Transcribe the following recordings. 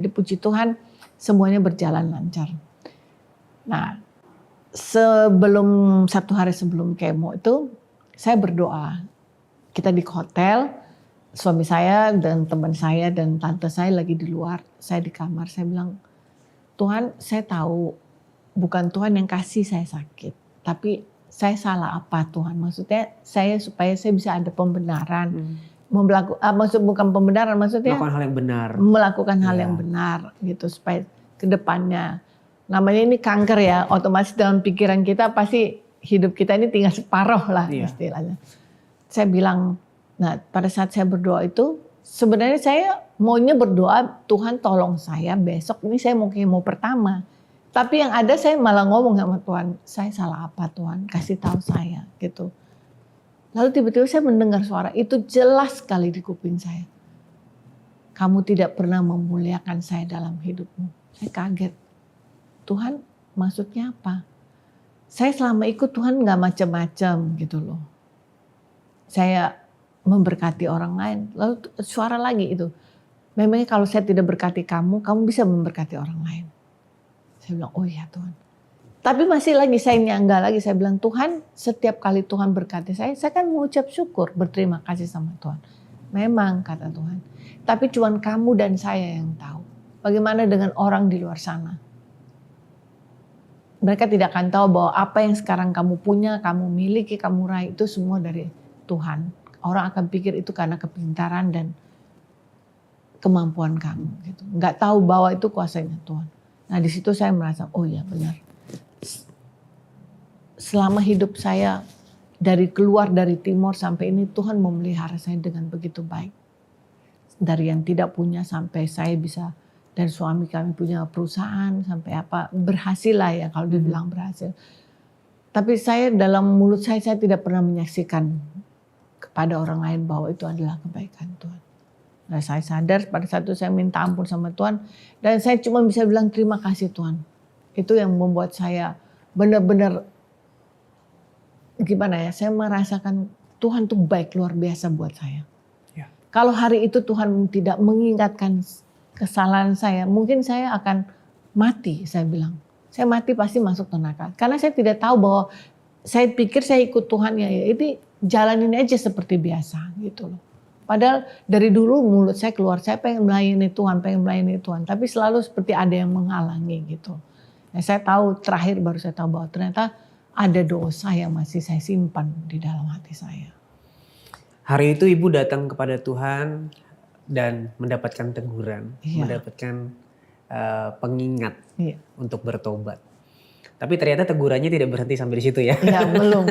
Dipuji Tuhan, semuanya berjalan lancar. Nah, satu hari sebelum kemo itu, saya berdoa. Kita di hotel, suami saya dan teman saya dan tante saya lagi di luar. Saya di kamar, saya bilang, Tuhan, saya tahu bukan Tuhan yang kasih saya sakit, tapi saya salah apa Tuhan? Maksudnya supaya saya bisa ada pembenaran. Maksud bukan pembenaran, maksudnya melakukan hal yang benar. Melakukan hal yang benar gitu supaya ke depannya. Namanya ini kanker ya, otomatis dalam pikiran kita pasti hidup kita ini tinggal separuh lah istilahnya. Saya bilang, nah pada saat saya berdoa itu sebenarnya saya maunya berdoa Tuhan tolong saya besok ini saya mau kemo pertama. Tapi yang ada saya malah ngomong sama Tuhan, saya salah apa Tuhan? Kasih tahu saya gitu. Lalu tiba-tiba saya mendengar suara itu jelas sekali di kuping saya. Kamu tidak pernah memuliakan saya dalam hidupmu. Saya kaget. Tuhan maksudnya apa? Saya selama ikut Tuhan gak macam-macam gitu loh. Saya memberkati orang lain. Lalu suara lagi itu. Memangnya kalau saya tidak berkati kamu, kamu bisa memberkati orang lain. Saya bilang, oh iya Tuhan. Tapi masih lagi saya nyangga lagi, saya bilang Tuhan setiap kali Tuhan berkati saya kan mengucap syukur, berterima kasih sama Tuhan. Memang kata Tuhan, tapi cuma kamu dan saya yang tahu. Bagaimana dengan orang di luar sana? Mereka tidak akan tahu bahwa apa yang sekarang kamu punya, kamu miliki, kamu raih itu semua dari Tuhan. Orang akan pikir itu karena kepintaran dan kemampuan kamu. Gitu. Nggak tahu bahwa itu kuasanya Tuhan. Nah di situ saya merasa, oh ya benar. Selama hidup saya keluar dari timur sampai ini Tuhan memelihara saya dengan begitu baik. Dari yang tidak punya sampai saya bisa dan suami kami punya perusahaan sampai apa berhasil lah ya kalau dibilang berhasil. Tapi saya dalam mulut saya tidak pernah menyaksikan kepada orang lain bahwa itu adalah kebaikan Tuhan. Nah saya sadar pada saat itu saya minta ampun sama Tuhan dan saya cuma bisa bilang terima kasih Tuhan. Itu yang membuat saya benar-benar gimana ya, saya merasakan Tuhan tuh baik luar biasa buat saya. Ya. Kalau hari itu Tuhan tidak mengingatkan kesalahan saya, mungkin saya akan mati, saya bilang. Saya mati pasti masuk neraka. Karena saya tidak tahu bahwa saya pikir saya ikut Tuhan ya ini jalanin aja seperti biasa gitu loh. Padahal dari dulu mulut saya keluar, saya pengen melayani Tuhan. Tapi selalu seperti ada yang menghalangi gitu. Nah, saya tahu terakhir baru saya tahu bahwa ternyata ada dosa yang masih saya simpan di dalam hati saya. Hari itu Ibu datang kepada Tuhan dan mendapatkan teguran, mendapatkan pengingat untuk bertobat. Tapi ternyata tegurannya tidak berhenti sampai di situ ya? Iya belum.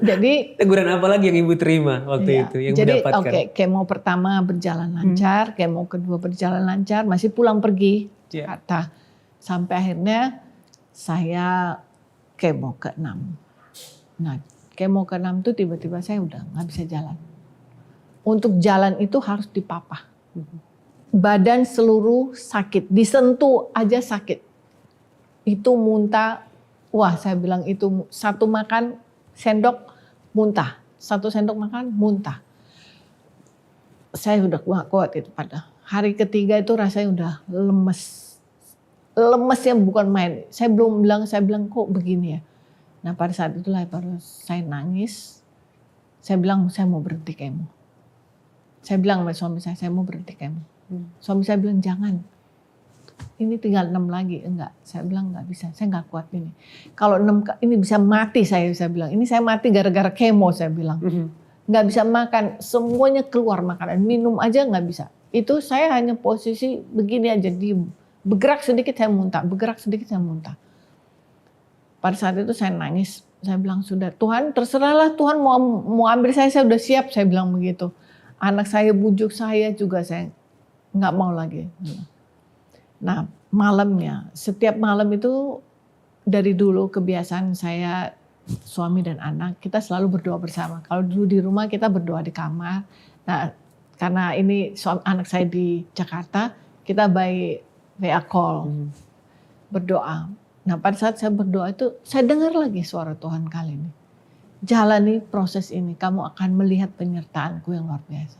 Jadi teguran apa lagi yang Ibu terima waktu itu? Yang jadi mendapatkan? Kemo pertama berjalan lancar, kemo kedua berjalan lancar, masih pulang pergi kata sampai akhirnya saya kemo ke-6. Nah, kemo ke-6 itu tiba-tiba saya udah nggak bisa jalan. Untuk jalan itu harus dipapah. Badan seluruh sakit, disentuh aja sakit. Itu muntah, wah saya bilang itu satu makan sendok muntah. Satu sendok makan muntah. Saya udah gak kuat itu pada hari ketiga itu rasanya udah lemes. Lemes yang bukan main. Saya bilang kok begini ya. Nah pada saat itulah baru saya nangis. Saya bilang saya mau berhenti kemo. Saya bilang sama suami saya mau berhenti kemo. Suami saya bilang jangan. Ini tinggal 6 lagi. Enggak, saya bilang enggak bisa. Saya enggak kuat ini. Kalau 6 ini bisa mati saya bilang. Ini saya mati gara-gara kemo saya bilang. Enggak bisa makan. Semuanya keluar makanan. Minum aja enggak bisa. Itu saya hanya posisi begini aja diem. Bergerak sedikit saya muntah, bergerak sedikit saya muntah. Pada saat itu saya nangis, saya bilang sudah Tuhan terserahlah Tuhan mau ambil saya sudah siap, saya bilang begitu. Anak saya bujuk saya juga saya nggak mau lagi. Nah malamnya, setiap malam itu dari dulu kebiasaan saya suami dan anak kita selalu berdoa bersama. Kalau dulu di rumah kita berdoa di kamar. Nah karena ini anak saya di Jakarta, kita by WA call, berdoa. Nah pada saat saya berdoa itu, saya dengar lagi suara Tuhan kali ini. Jalani proses ini, kamu akan melihat penyertaanku yang luar biasa.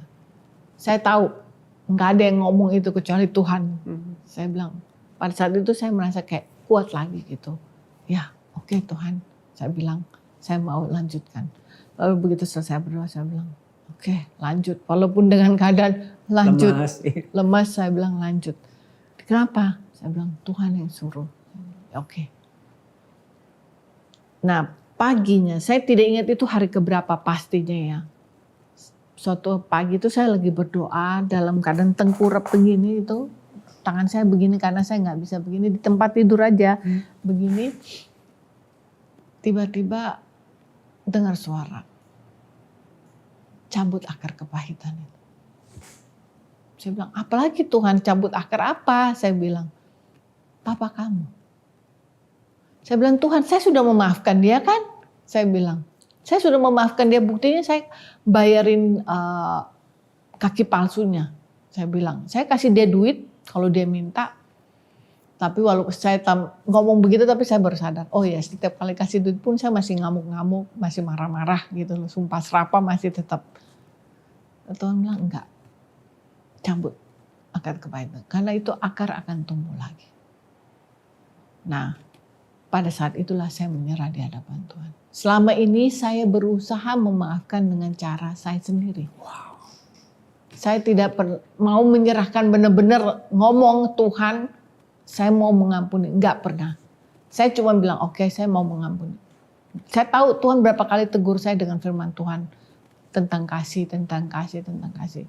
Saya tahu nggak ada yang ngomong itu kecuali Tuhan. Saya bilang, pada saat itu saya merasa kayak kuat lagi gitu. Ya, oke Tuhan, saya bilang, saya mau lanjutkan. Lalu begitu selesai berdoa, saya bilang, oke, lanjut. Walaupun dengan keadaan lanjut, lemas, saya bilang lanjut. Kenapa? Saya bilang, Tuhan yang suruh. Oke. Nah, paginya, saya tidak ingat itu hari keberapa pastinya ya. Suatu pagi itu saya lagi berdoa dalam keadaan tengkurap begini itu. Tangan saya begini karena saya nggak bisa begini. Di tempat tidur aja begini. Tiba-tiba dengar suara. Cabut akar kepahitan itu. Saya bilang, apalagi Tuhan cabut akar apa? Saya bilang, papa kamu. Saya bilang, Tuhan saya sudah memaafkan dia kan? Saya bilang, saya sudah memaafkan dia, buktinya saya bayarin kaki palsunya. Saya bilang, saya kasih dia duit kalau dia minta. Tapi walaupun saya ngomong begitu tapi saya baru sadar, oh ya setiap kali kasih duit pun saya masih ngamuk-ngamuk, masih marah-marah gitu loh. Sumpah serapah masih tetap. Tuhan bilang enggak, cabut akar kepahitan. Karena itu akar akan tumbuh lagi. Nah, pada saat itulah saya menyerah di hadapan Tuhan. Selama ini saya berusaha memaafkan dengan cara saya sendiri. Wow. Saya tidak mau menyerahkan benar-benar ngomong Tuhan, saya mau mengampuni. Enggak pernah. Saya cuma bilang oke, saya mau mengampuni. Saya tahu Tuhan berapa kali tegur saya dengan firman Tuhan tentang kasih, tentang kasih, tentang kasih.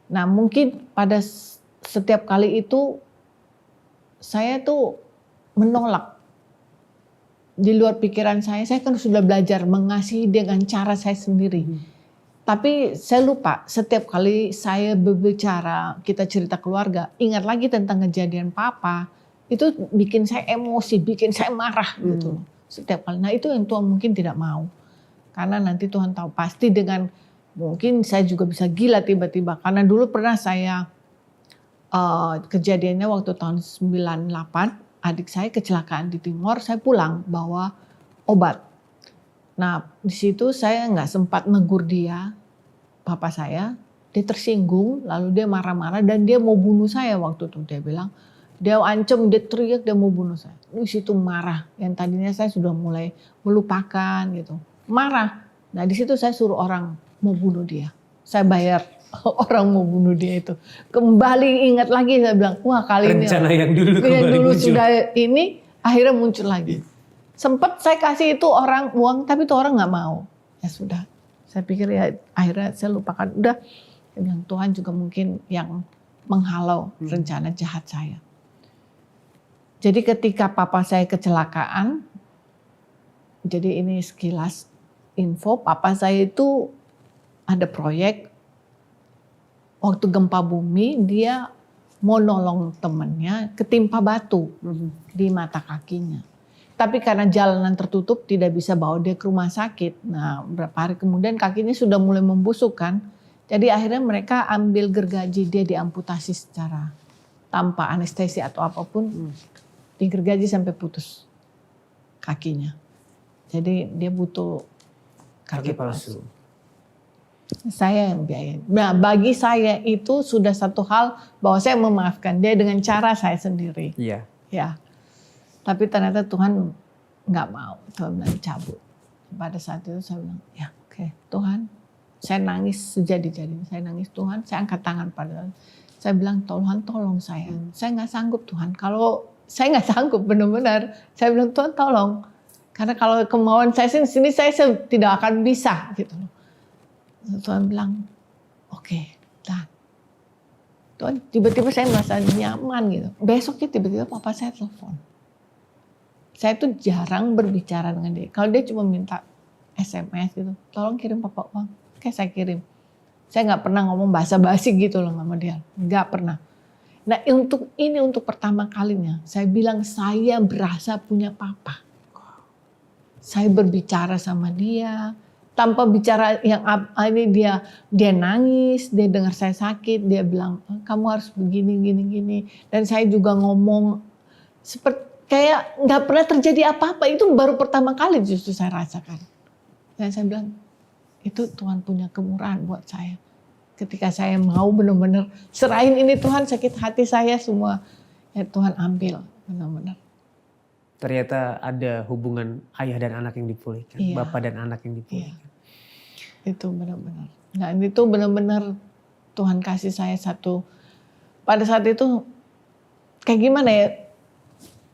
Nah mungkin pada setiap kali itu saya tuh menolak. Di luar pikiran saya kan sudah belajar mengasihi dengan cara saya sendiri. Tapi saya lupa setiap kali saya berbicara, kita cerita keluarga, ingat lagi tentang kejadian papa, itu bikin saya emosi, bikin saya marah gitu. Setiap kali. Nah itu yang Tuhan mungkin tidak mau. Karena nanti Tuhan tahu pasti dengan mungkin saya juga bisa gila tiba-tiba. Karena dulu pernah saya kejadiannya waktu tahun 98, adik saya kecelakaan di Timor, saya pulang bawa obat. Nah di situ saya nggak sempat negur dia, papa saya, dia tersinggung, lalu dia marah-marah dan dia mau bunuh saya waktu itu. Dia bilang, dia ancam, dia teriak, dia mau bunuh saya. Di situ marah, yang tadinya saya sudah mulai melupakan gitu, marah. Nah di situ saya suruh orang mau bunuh dia, saya bayar orang mau bunuh dia itu. Kembali ingat lagi, saya bilang, wah kali rencana ini yang dulu sudah ini akhirnya muncul lagi. Sempat saya kasih itu orang uang, tapi itu orang nggak mau. Ya sudah, saya pikir ya akhirnya saya lupakan. Udah, saya bilang Tuhan juga mungkin yang menghalau rencana jahat saya. Jadi ketika papa saya kecelakaan, jadi ini sekilas info, papa saya itu ada proyek. Waktu gempa bumi dia mau nolong temannya ketimpa batu di mata kakinya. Tapi karena jalanan tertutup tidak bisa bawa dia ke rumah sakit. Nah beberapa hari kemudian kakinya sudah mulai membusuk kan. Jadi akhirnya mereka ambil gergaji, dia diamputasi secara tanpa anestesi atau apapun. Digergaji sampai putus kakinya. Jadi dia butuh kaki palsu. Saya yang biayain. Nah bagi saya itu sudah satu hal bahwa saya memaafkan dia dengan cara saya sendiri. Iya. Ya. Tapi ternyata Tuhan nggak mau. Tuhan bilang cabut. Pada saat itu saya bilang ya oke, Tuhan. Saya nangis sejadi-jadinya. Saya nangis Tuhan. Saya angkat tangan pada Tuhan. Saya bilang Tuhan tolong saya. Saya nggak sanggup Tuhan. Kalau saya nggak sanggup benar-benar. Saya bilang Tuhan tolong. Karena kalau kemauan saya sini saya tidak akan bisa gitu loh. Tuhan bilang, oke, Tuhan. Tuhan tiba-tiba saya merasa nyaman gitu. Besoknya tiba-tiba papa saya telepon. Saya tuh jarang berbicara dengan dia. Kalau dia cuma minta SMS gitu, tolong kirim papa uang. Oke, saya kirim. Saya nggak pernah ngomong basa-basi gitu loh sama dia. Nggak pernah. Nah untuk pertama kalinya, saya bilang saya berasa punya papa. Saya berbicara sama dia. Tanpa bicara yang ini dia nangis, dia dengar saya sakit, dia bilang kamu harus begini gini. Dan saya juga ngomong seperti kayak nggak pernah terjadi apa-apa. Itu baru pertama kali justru saya rasakan. Dan saya bilang itu Tuhan punya kemurahan buat saya. ketika saya mau benar-benar serahin ini Tuhan, sakit hati saya semua, ya Tuhan ambil benar-benar. Ternyata ada hubungan ayah dan anak yang dipulihkan, Iya. bapak dan anak yang dipulihkan. Iya. Itu benar-benar. Nah itu benar-benar Tuhan kasih saya satu, pada saat itu kayak gimana ya,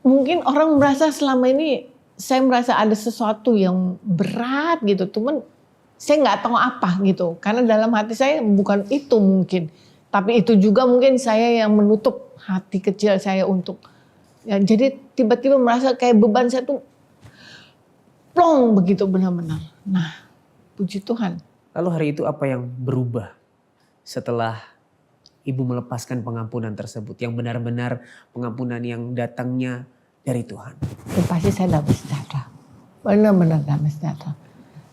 mungkin orang merasa selama ini saya merasa ada sesuatu yang berat gitu, cuman saya nggak tahu apa gitu, karena dalam hati saya bukan itu mungkin, tapi itu juga mungkin saya yang menutup hati kecil saya untuk, ya jadi tiba-tiba merasa kayak beban saya tuh plong begitu benar-benar. Nah, puji Tuhan. Lalu hari itu apa yang berubah setelah ibu melepaskan pengampunan tersebut, yang benar-benar pengampunan yang datangnya dari Tuhan? Itu pasti saya damai sejahtera, benar-benar damai sejahtera.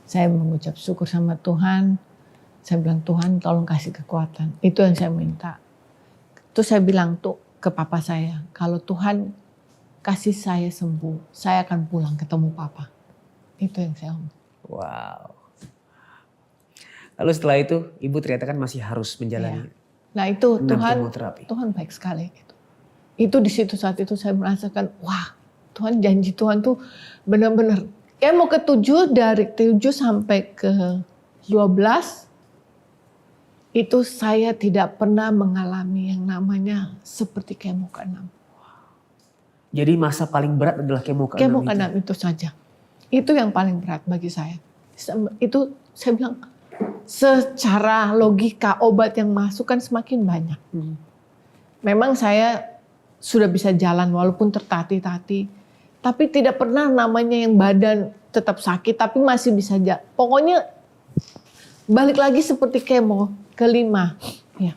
Saya mengucap syukur sama Tuhan. Saya bilang, Tuhan tolong kasih kekuatan. Itu yang saya minta. Terus saya bilang tuh ke papa saya, kalau Tuhan kasih saya sembuh, saya akan pulang ketemu papa. Itu yang saya ngomong. Wow. Lalu setelah itu ibu ternyata kan masih harus menjalani. Iya. Nah itu 6 Tuhan kemoterapi. Tuhan baik sekali gitu. Itu di situ saat itu saya merasakan, wah Tuhan, janji Tuhan tuh benar-benar. Kemo ke-7, dari 7 sampai ke 12 itu saya tidak pernah mengalami yang namanya seperti kemo ke-6. Jadi masa paling berat adalah kemo ke-6 Kemo ke-6 itu saja. Itu yang paling berat bagi saya. Itu saya bilang, secara logika obat yang masuk kan semakin banyak. Memang saya sudah bisa jalan walaupun tertati-tati. Tapi tidak pernah namanya yang badan tetap sakit tapi masih bisa jalan. Pokoknya balik lagi seperti kemo ke-5. Ya.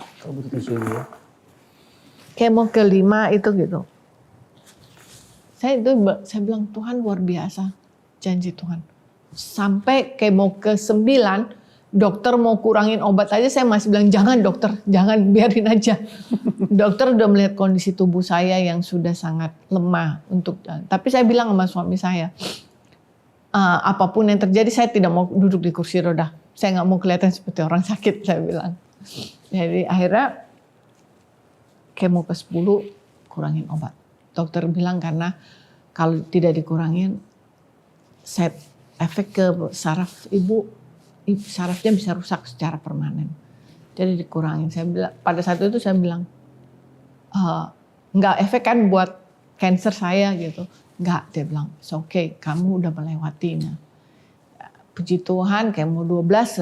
Kemo ke-5 itu gitu. Saya bilang Tuhan luar biasa janji Tuhan. Sampai kemo ke-9 dokter mau kurangin obat aja saya masih bilang jangan dokter, jangan, biarin aja. Dokter udah melihat kondisi tubuh saya yang sudah sangat lemah untuk, tapi saya bilang sama suami saya, apapun yang terjadi saya tidak mau duduk di kursi roda. Saya nggak mau kelihatan seperti orang sakit, saya bilang. Jadi akhirnya kemo ke-10 kurangin obat. Dokter bilang karena kalau tidak dikurangin, efek ke saraf ibu, sarafnya bisa rusak secara permanen. Jadi dikurangin. Saya bilang, pada saat itu saya bilang, nggak efek kan buat cancer saya gitu. Nggak, dia bilang, it's okay, kamu udah melewatinya. Puji Tuhan, kemo 12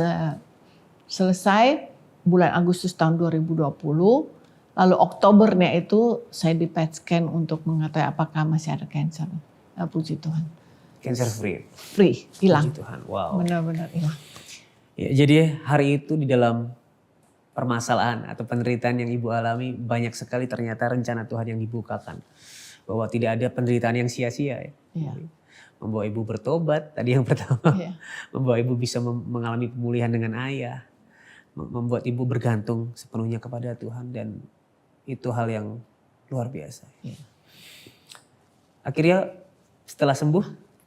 selesai bulan Agustus tahun 2020. Lalu Oktobernya itu saya di PET scan untuk mengetahui apakah masih ada cancer. Puji Tuhan. Cancer free? Free, hilang. Puji Tuhan, wow. Benar-benar hilang. Ya, jadi hari itu di dalam permasalahan atau penderitaan yang ibu alami banyak sekali ternyata rencana Tuhan yang dibukakan. Bahwa tidak ada penderitaan yang sia-sia. Ya. Membawa ibu bertobat, tadi yang pertama. Ya. Membawa ibu bisa mengalami pemulihan dengan ayah. Membuat ibu bergantung sepenuhnya kepada Tuhan, dan itu hal yang luar biasa. Ya. Akhirnya setelah sembuh,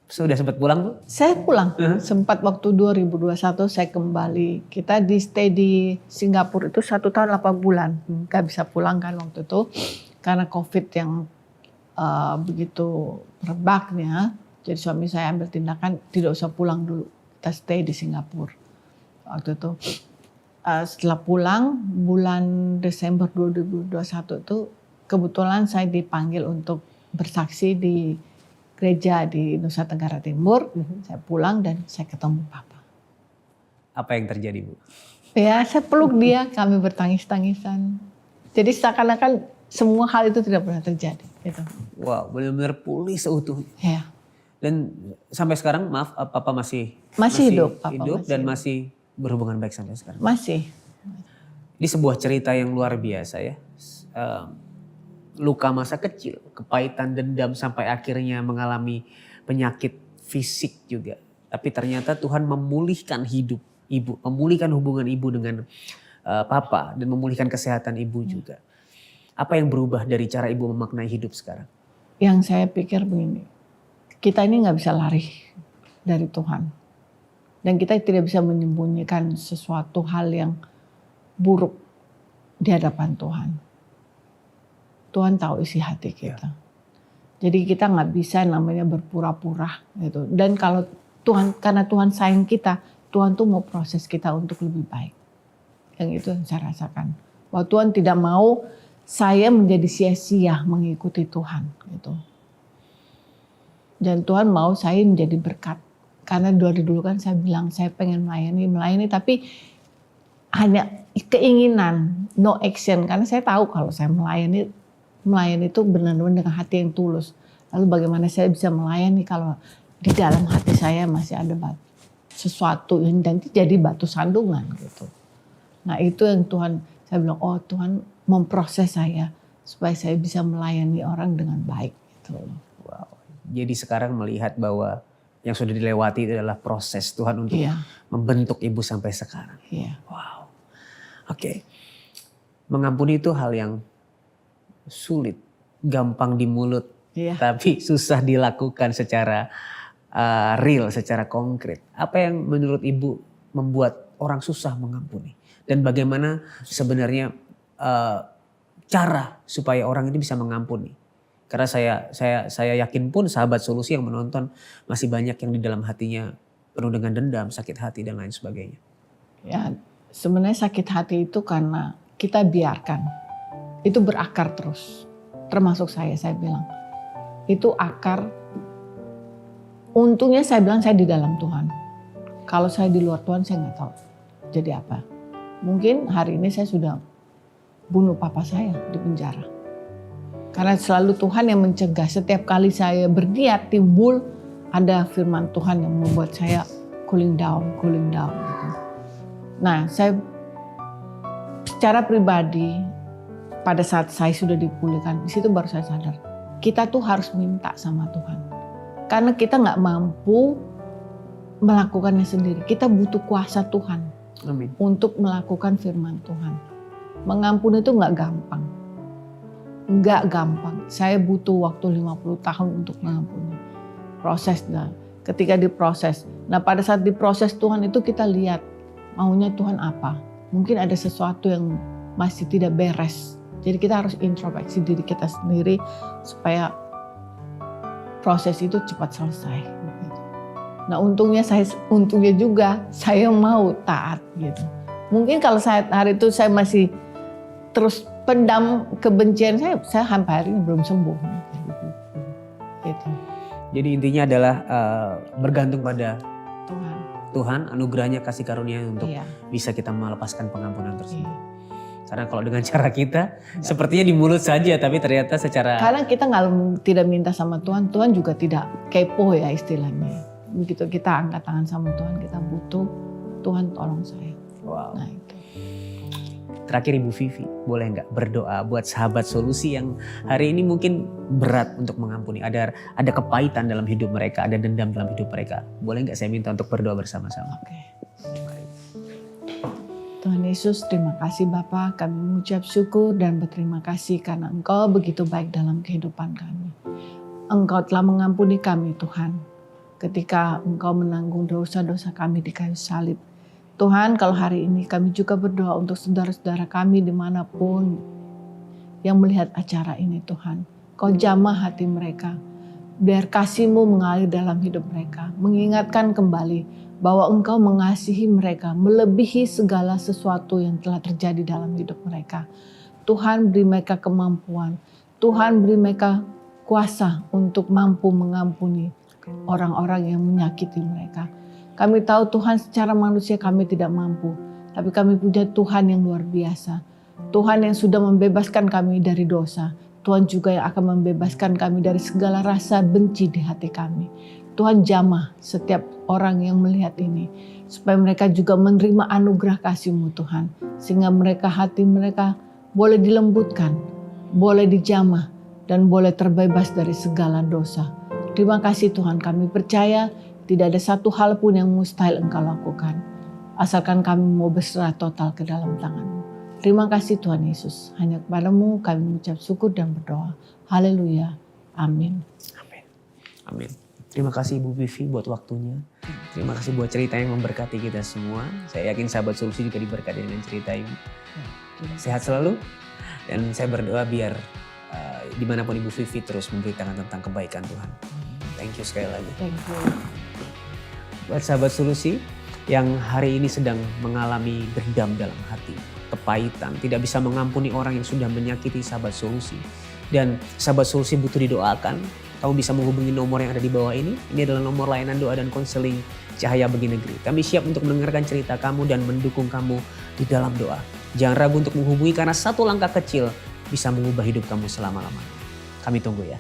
sudah sempat pulang Bu? Saya pulang, sempat waktu 2021 saya kembali. Kita di stay di Singapura itu 1 tahun 8 bulan. Gak bisa pulang kan waktu itu, karena COVID yang begitu merebaknya. Jadi suami saya ambil tindakan tidak usah pulang dulu, kita stay di Singapura. Waktu itu setelah pulang bulan Desember 2021 itu kebetulan saya dipanggil untuk bersaksi di gereja di Nusa Tenggara Timur. Saya pulang dan saya ketemu Papa. Apa yang terjadi Bu? Ya saya peluk dia, kami bertangis-tangisan. Jadi seakan-akan semua hal itu tidak pernah terjadi. Gitu. Wow, benar-benar pulih seutuhnya. Ya. Dan sampai sekarang maaf, Papa masih hidup, Papa hidup masih dan hidup. masih berhubungan baik sampai sekarang. Masih. Ini sebuah cerita yang luar biasa ya. Luka masa kecil, kepahitan, dendam sampai akhirnya mengalami penyakit fisik juga. Tapi ternyata Tuhan memulihkan hidup ibu, memulihkan hubungan ibu dengan Papa dan memulihkan kesehatan ibu juga. Apa yang berubah dari cara ibu memaknai hidup sekarang? Yang saya pikir begini, kita ini nggak bisa lari dari Tuhan. Dan kita tidak bisa menyembunyikan sesuatu hal yang buruk di hadapan Tuhan. Tuhan tahu isi hati kita. Jadi kita nggak bisa namanya berpura-pura gitu. Dan kalau Tuhan, karena Tuhan sayang kita, Tuhan tuh mau proses kita untuk lebih baik. Yang itu yang saya rasakan. Bahwa Tuhan tidak mau saya menjadi sia-sia mengikuti Tuhan gitu. Dan Tuhan mau saya menjadi berkat. Karena dari dulu kan saya bilang saya pengen melayani, tapi hanya keinginan, no action. Karena saya tahu kalau saya melayani itu benar-benar dengan hati yang tulus. Lalu bagaimana saya bisa melayani kalau di dalam hati saya masih ada sesuatu yang nanti jadi batu sandungan gitu. Nah itu yang Tuhan, saya bilang oh Tuhan memproses saya supaya saya bisa melayani orang dengan baik gitu. Wow. Jadi sekarang melihat bahwa yang sudah dilewati itu adalah proses Tuhan untuk membentuk ibu sampai sekarang. Wow. Oke. Mengampuni itu hal yang sulit, gampang di mulut, tapi susah dilakukan secara real, secara konkret. Apa yang menurut ibu membuat orang susah mengampuni? Dan bagaimana sebenarnya cara supaya orang ini bisa mengampuni? Karena saya yakin pun sahabat solusi yang menonton masih banyak yang di dalam hatinya penuh dengan dendam, sakit hati dan lain sebagainya. Ya, sebenarnya sakit hati itu karena kita biarkan. Itu berakar terus. Termasuk saya bilang. Itu akar. Untungnya saya bilang saya di dalam Tuhan. Kalau saya di luar Tuhan saya nggak tahu jadi apa. Mungkin hari ini saya sudah bunuh papa saya di penjara. Karena selalu Tuhan yang mencegah. Setiap kali saya berniat timbul ada firman Tuhan yang membuat saya cooling down gitu. Nah, saya secara pribadi pada saat saya sudah dipulihkan, di situ baru saya sadar. Kita tuh harus minta sama Tuhan. Karena kita nggak mampu melakukannya sendiri. Kita butuh kuasa Tuhan. Amin. Untuk melakukan firman Tuhan. Mengampuni itu nggak gampang. Nggak gampang. Saya butuh waktu 50 tahun untuk mengampuni. Prosesnya. Ketika diproses. Nah pada saat diproses Tuhan itu kita lihat maunya Tuhan apa. Mungkin ada sesuatu yang masih tidak beres. Jadi kita harus introspeksi diri kita sendiri supaya proses itu cepat selesai. Nah untungnya juga saya mau taat gitu. Mungkin kalau hari itu saya masih terus pendam kebencian saya sampai hari ini belum sembuh. Gitu. Jadi intinya adalah bergantung pada Tuhan. Tuhan, anugerahnya, kasih karunia untuk bisa kita melepaskan pengampunan tersebut. Karena kalau dengan cara kita sepertinya di mulut saja tapi ternyata secara... Karena kita tidak minta sama Tuhan, Tuhan juga tidak kepo ya istilahnya. Begitu kita angkat tangan sama Tuhan, kita butuh Tuhan tolong saya. Wow. Nah itu. Terakhir Ibu Vivi, boleh nggak berdoa buat sahabat solusi yang hari ini mungkin berat untuk mengampuni. Ada kepahitan dalam hidup mereka, ada dendam dalam hidup mereka. Boleh nggak saya minta untuk berdoa bersama-sama? Oke. Tuhan Yesus, terima kasih Bapa, kami mengucap syukur dan berterima kasih karena Engkau begitu baik dalam kehidupan kami. Engkau telah mengampuni kami Tuhan, ketika Engkau menanggung dosa-dosa kami di kayu salib. Tuhan, kalau hari ini kami juga berdoa untuk saudara-saudara kami dimanapun yang melihat acara ini Tuhan. Kau jamah hati mereka, biar kasih-Mu mengalir dalam hidup mereka, mengingatkan kembali bahwa Engkau mengasihi mereka melebihi segala sesuatu yang telah terjadi dalam hidup mereka. Tuhan beri mereka kemampuan, Tuhan beri mereka kuasa untuk mampu mengampuni orang-orang yang menyakiti mereka. Kami tahu Tuhan secara manusia kami tidak mampu, tapi kami punya Tuhan yang luar biasa. Tuhan yang sudah membebaskan kami dari dosa. Tuhan juga yang akan membebaskan kami dari segala rasa benci di hati kami. Tuhan jamah setiap orang yang melihat ini. Supaya mereka juga menerima anugerah kasih-Mu Tuhan. Sehingga hati mereka boleh dilembutkan, boleh dijamah, dan boleh terbebas dari segala dosa. Terima kasih Tuhan, kami percaya tidak ada satu hal pun yang mustahil Engkau lakukan. Asalkan kami mau berserah total ke dalam tangan-Mu. Terima kasih Tuhan Yesus. Hanya kepada-Mu kami mengucap syukur dan berdoa. Haleluya. Amin. Amin. Amin. Terima kasih Ibu Vivi buat waktunya. Terima kasih buat cerita yang memberkati kita semua. Saya yakin sahabat solusi juga diberkati dengan cerita Ibu. Sehat selalu. Dan saya berdoa biar dimanapun Ibu Vivi terus memberitakan tentang kebaikan Tuhan. Thank you sekali lagi. Thank you. Buat sahabat solusi yang hari ini sedang mengalami dendam dalam hati, kepahitan, tidak bisa mengampuni orang yang sudah menyakiti sahabat solusi. Dan sahabat solusi butuh didoakan. Kamu bisa menghubungi nomor yang ada di bawah ini. Ini adalah nomor layanan doa dan konseling Cahaya Bagi Negeri. Kami siap untuk mendengarkan cerita kamu dan mendukung kamu di dalam doa. Jangan ragu untuk menghubungi karena satu langkah kecil bisa mengubah hidup kamu selama-lamanya. Kami tunggu ya.